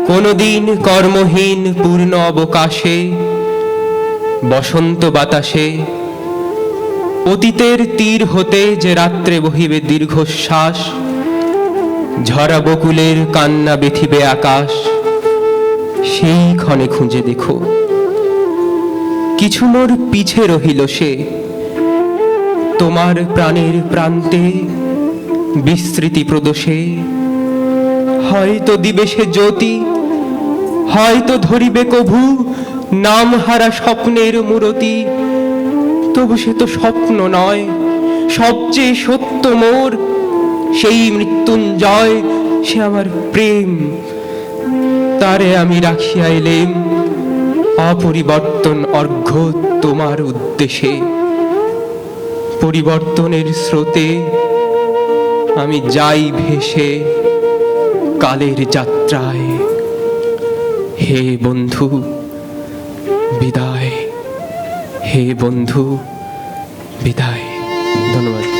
কোনদিন কর্মহীন পূর্ণ অবকাশে বসন্ত বাতাসে অতীতের তীর হতে যে রাত্রে বহিবে দীর্ঘশ্বাস, ঝরা বকুলের কান্না বেথিবে আকাশ, সেই ক্ষণে খুঁজে দেখো কিছু মোর পিছে রহিল সে। তোমার প্রাণের প্রান্তে বিস্মৃতি প্রদোষে হয়তো দিবে সে জ্যোতি, হয়তো ধরিবে কভু নাম হারা স্বপ্নের মূরতি। তবু সে তো স্বপ্ন নয়, সবচেয়ে সত্য মোর সেই মৃত্যুঞ্জয়, সে আমার প্রেম। তারে আমি রাখিয়া এলেম অপরিবর্তন অর্ঘ্য তোমার উদ্দেশ্যে। পরিবর্তনের স্রোতে আমি যাই ভেসে কালের যাত্রায়। হে বন্ধু বিদায়, হে বন্ধু বিদায়। ধন্যবাদ।